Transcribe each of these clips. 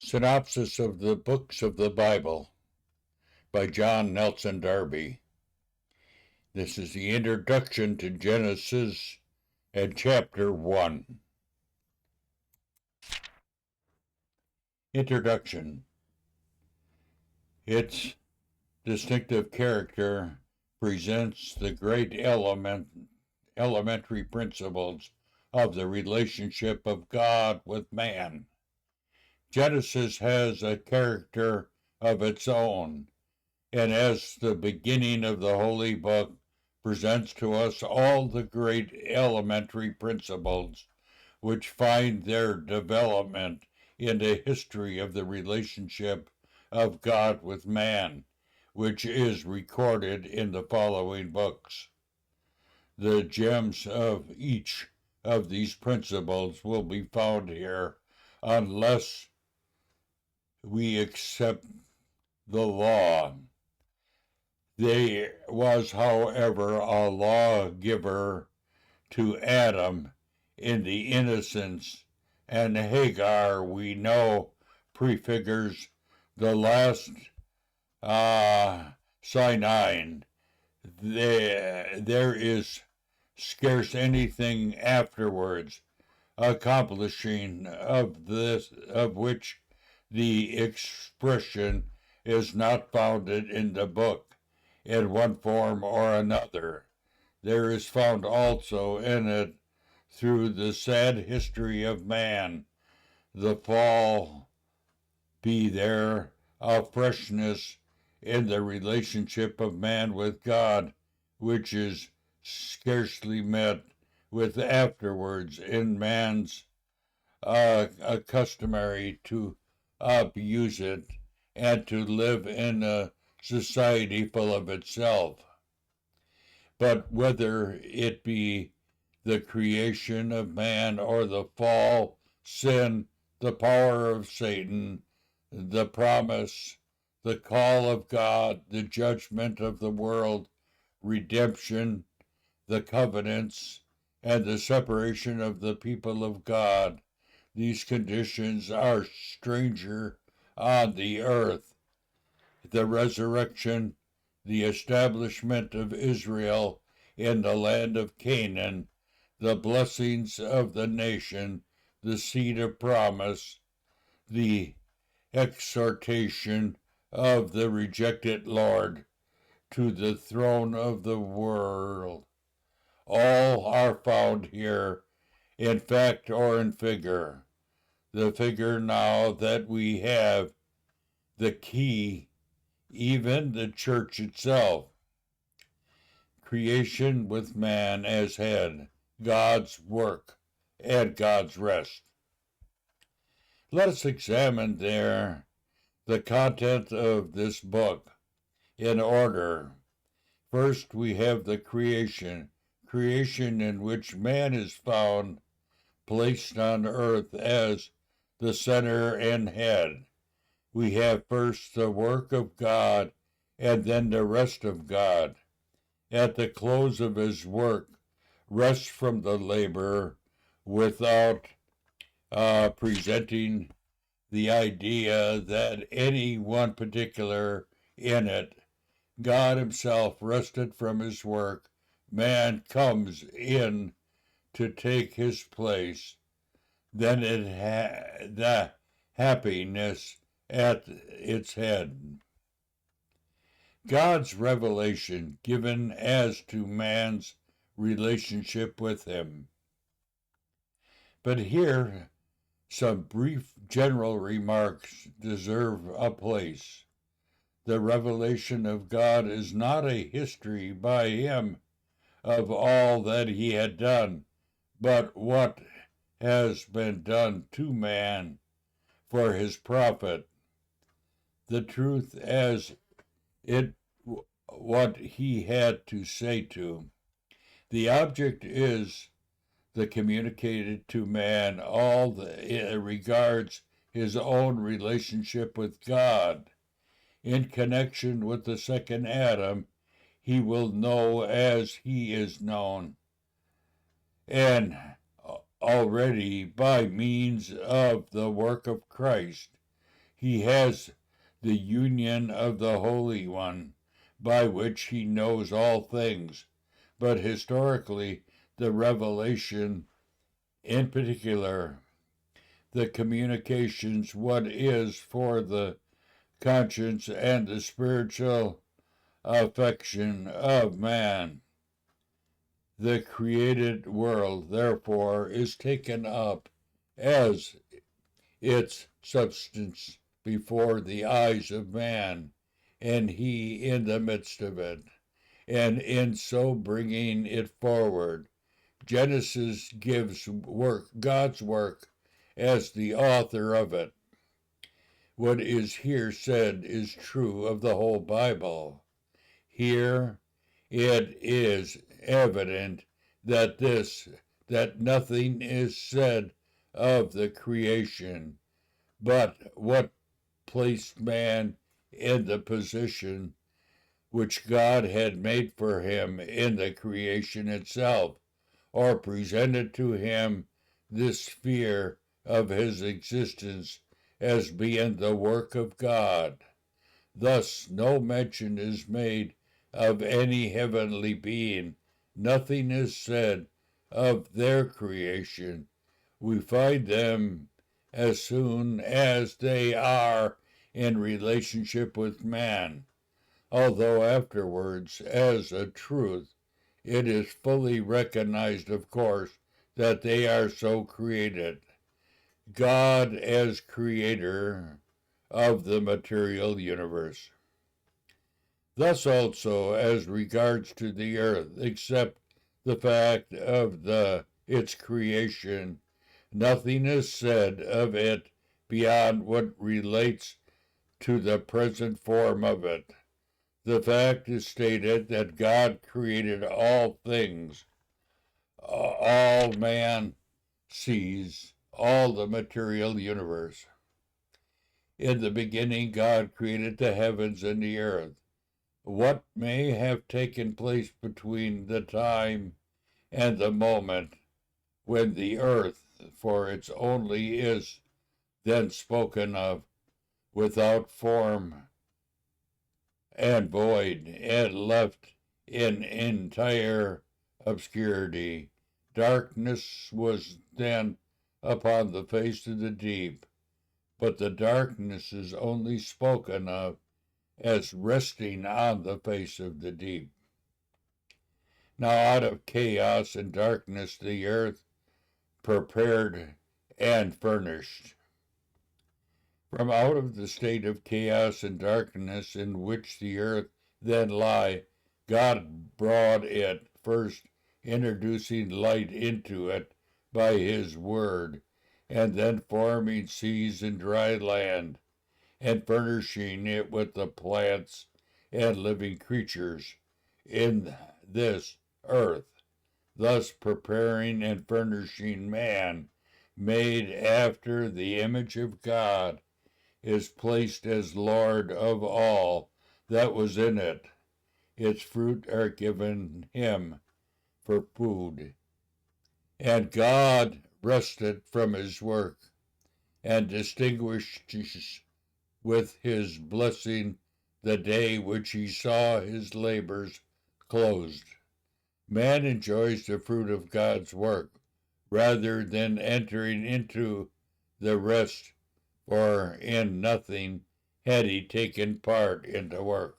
Synopsis of the Books of the Bible by John Nelson Darby. This is the introduction to Genesis and chapter 1. Introduction. Its distinctive character presents the great elementary principles of the relationship of God with man. Genesis has a character of its own, and as the beginning of the Holy Book presents to us all the great elementary principles which find their development in the history of the relationship of God with man, which is recorded in the following books. The gems of each of these principles will be found here unless we accept the law. There was, however, a lawgiver to Adam in the innocence, and Hagar, we know, prefigures the last Sinai. There is scarce anything afterwards accomplishing of which the expression is not founded in the book in one form or another. There is found also in it, through the sad history of man, the fall be there of freshness in the relationship of man with God, which is scarcely met with afterwards in man's customary to abuse it and to live in a society full of itself. But whether it be the creation of man or the fall, sin, the power of Satan, the promise, the call of God, the judgment of the world, redemption, the covenants, and the separation of the people of God, these conditions are stranger on the earth. The resurrection, the establishment of Israel in the land of Canaan, the blessings of the nation, the seed of promise, the exhortation of the rejected Lord to the throne of the world. All are found here, in fact or in figure. The figure now that we have, the key, even the church itself. Creation with man as head, God's work, and God's rest. Let us examine there the content of this book in order. First, we have the creation in which man is found placed on earth as the center and head. We have first the work of God and then the rest of God. At the close of his work, rest from the labor without presenting the idea that any one particular in it. God himself rested from his work. Man comes in to take his place. Then the happiness at its head. God's revelation given as to man's relationship with him. But here, some brief general remarks deserve a place. The revelation of God is not a history by him of all that he had done, but what has been done to man for his profit. The truth as it what he had to say to. The object is the communicated to man all it regards his own relationship with God. In connection with the second Adam, he will know as he is known. And already by means of the work of Christ, He has the union of the Holy One, by which he knows all things. But historically, the revelation, in particular, the communications, what is for the conscience and the spiritual affection of man. The created world, therefore, is taken up as its substance before the eyes of man, and he in the midst of it, and in so bringing it forward, Genesis gives God's work, as the author of it. What is here said is true of the whole Bible. Here it is evident that nothing is said of the creation, but what placed man in the position which God had made for him in the creation itself, or presented to him this sphere of his existence as being the work of God. Thus no mention is made of any heavenly being. Nothing is said of their creation. We find them as soon as they are in relationship with man, although afterwards, as a truth, it is fully recognized, of course, that they are so created. God as creator of the material universe. Thus also, as regards to the earth, except the fact of its creation, nothing is said of it beyond what relates to the present form of it. The fact is stated that God created all things. All man sees, all the material universe. In the beginning, God created the heavens and the earth. What may have taken place between the time and the moment when the earth, for its only is then spoken of, without form and void, and left in entire obscurity. Darkness was then upon the face of the deep, but the darkness is only spoken of as resting on the face of the deep. Now out of chaos and darkness the earth prepared and furnished. From out of the state of chaos and darkness in which the earth then lie, God brought it, first introducing light into it by his word, and then forming seas and dry land, and furnishing it with the plants and living creatures in this earth, thus preparing and furnishing man, made after the image of God, is placed as Lord of all that was in it. Its fruit are given him for food. And God rested from his work, and distinguished with his blessing the day which he saw his labors closed. Man enjoys the fruit of God's work rather than entering into the rest, for in nothing had he taken part in the work.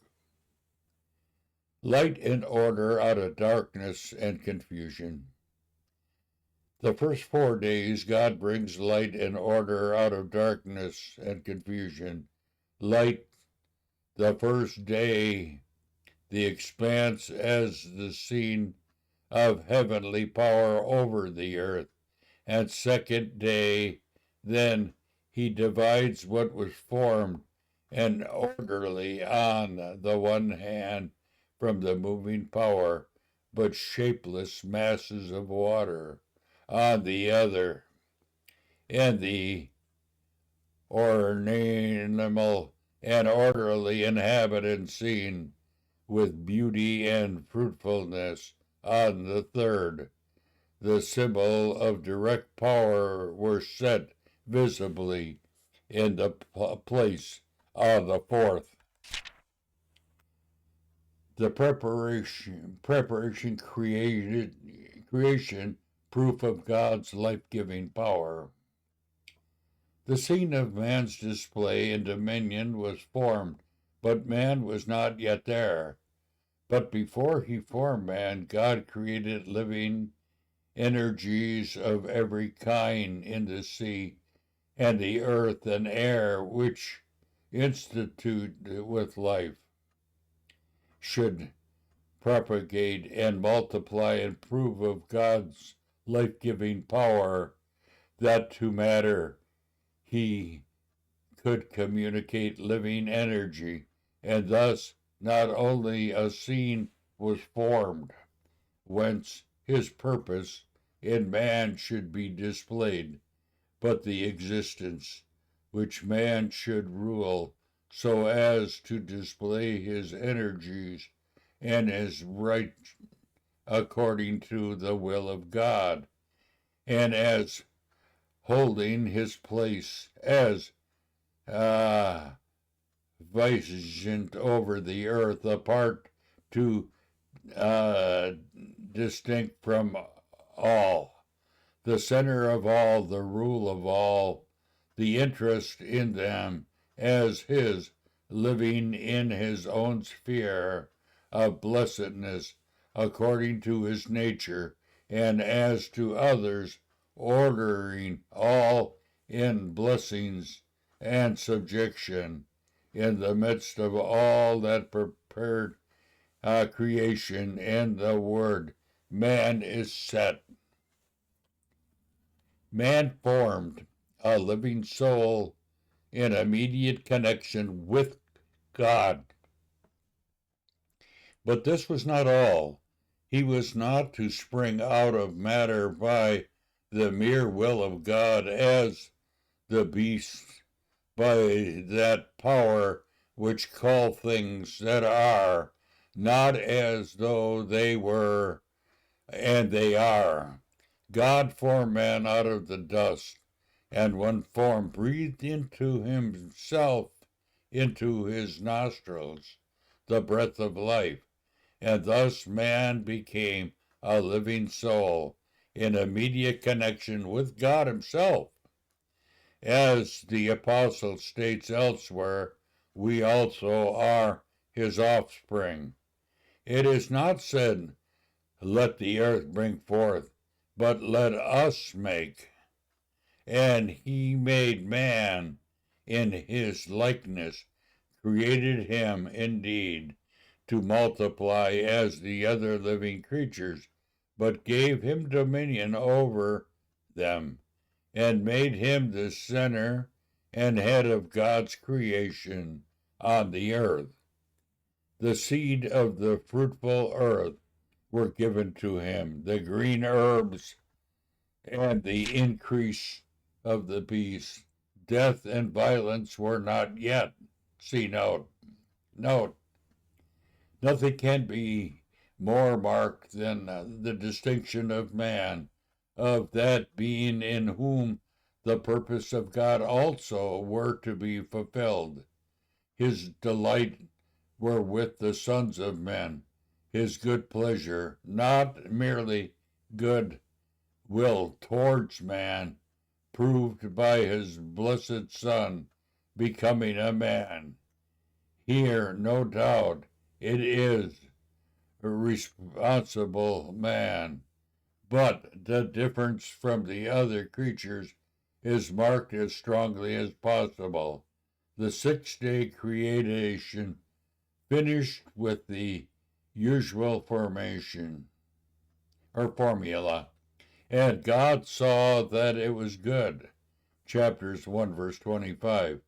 Light and order out of darkness and confusion. The first 4 days God brings light and order out of darkness and confusion. Light the first day, the expanse as the scene of heavenly power over the earth, and second day, then he divides what was formed and orderly on the one hand from the moving power, but shapeless masses of water on the other, and the ornamental and orderly inhabitant scene with beauty and fruitfulness on the third. The symbol of direct power were set visibly in the place of the fourth. The preparation creation, proof of God's life-giving power. The scene of man's display and dominion was formed, but man was not yet there. But before he formed man, God created living energies of every kind in the sea and the earth and air, which institute with life should propagate and multiply and prove of God's life-giving power, that to matter he could communicate living energy, and thus not only a scene was formed, whence his purpose in man should be displayed, but the existence which man should rule so as to display his energies and his right according to the will of God, and as holding his place as vicegerent over the earth, apart to distinct from all, the center of all, the rule of all, the interest in them as his, living in his own sphere of blessedness according to his nature, and as to others, ordering all in blessings and subjection in the midst of all that prepared creation and the word. Man is set. Man formed a living soul in immediate connection with God. But this was not all. He was not to spring out of matter by the mere will of God as the beast by that power which call things that are not as though they were, and they are. God formed man out of the dust, and when formed, breathed into himself, into his nostrils, the breath of life, and thus man became a living soul in immediate connection with God himself. As the apostle states elsewhere, we also are his offspring. It is not said, let the earth bring forth, but let us make. And he made man in his likeness, created him indeed to multiply as the other living creatures, but gave him dominion over them, and made him the center and head of God's creation on the earth. The seed of the fruitful earth were given to him, the green herbs and the increase of the beasts. Death and violence were not yet. See note. Note. Nothing can be more marked than the distinction of man, of that being in whom the purpose of God also were to be fulfilled. His delight were with the sons of men, his good pleasure, not merely good will towards man, proved by his blessed Son becoming a man. Here, no doubt, it is a responsible man, but the difference from the other creatures is marked as strongly as possible. The six-day creation finished with the usual formation or formula, and God saw that it was good. Chapters 1 verse 25.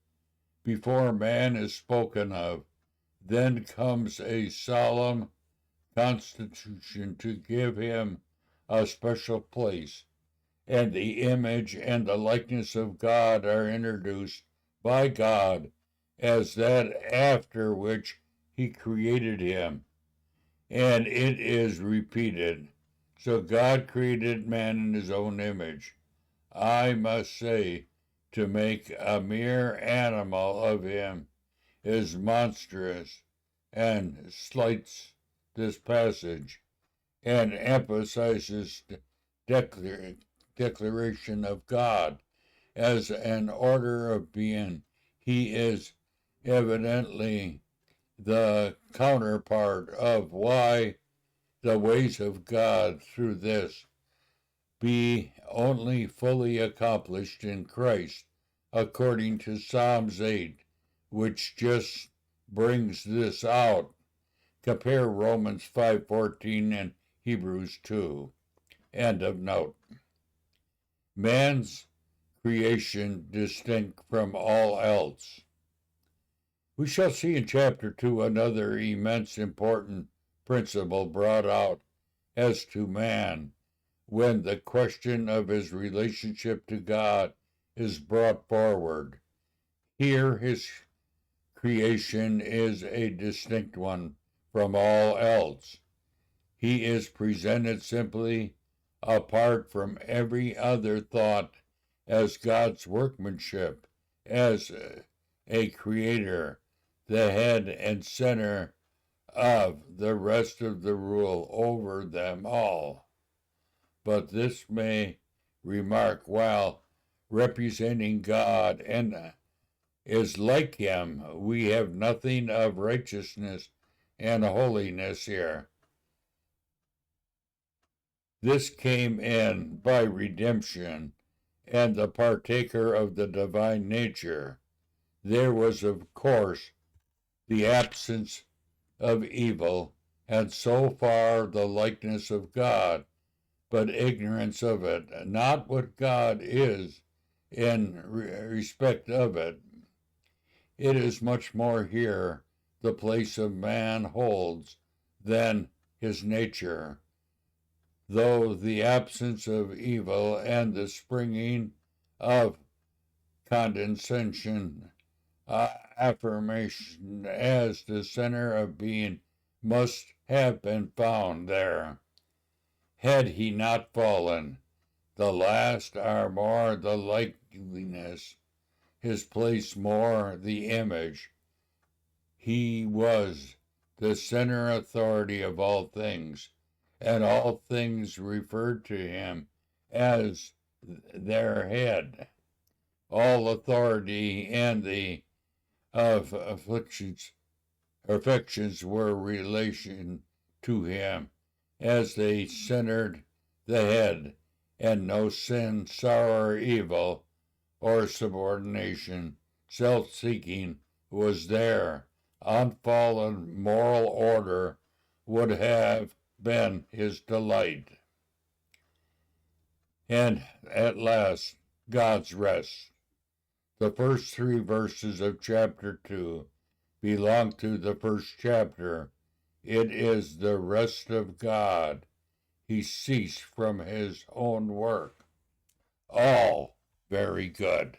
Before man is spoken of, then comes a solemn constitution to give him a special place, and the image and the likeness of God are introduced by God as that after which he created him, and it is repeated. So God created man in his own image. I must say, to make a mere animal of him is monstrous, and slights this passage and emphasizes the declaration of God as an order of being. He is evidently the counterpart of why the ways of God through this be only fully accomplished in Christ, according to Psalms 8, which just brings this out. Compare Romans 5:14 and Hebrews 2. End of note. Man's creation distinct from all else. We shall see in chapter 2 another immense important principle brought out as to man when the question of his relationship to God is brought forward. Here his creation is a distinct one from all else. He is presented simply apart from every other thought as God's workmanship, as a creator, the head and center of the rest of the rule over them all. But this may remark, while representing God and is like him, we have nothing of righteousness and holiness here. This came in by redemption and the partaker of the divine nature. There was, of course, the absence of evil, and so far the likeness of God, but ignorance of it, not what God is in respect of it. It is much more here the place of man holds than his nature, though the absence of evil and the springing of condescension, affirmation as the center of being must have been found there. Had he not fallen, the last are more the likeness, his place more the image. He was the center authority of all things, and all things referred to him as their head. All authority and the affections were relation to him, as they centered the head, and no sin, sorrow, or evil, or subordination, self-seeking was there. Unfallen moral order would have been his delight. And at last, God's rest. The first 3 verses of chapter 2 belong to the first chapter. It is the rest of God. He ceased from his own work. All very good.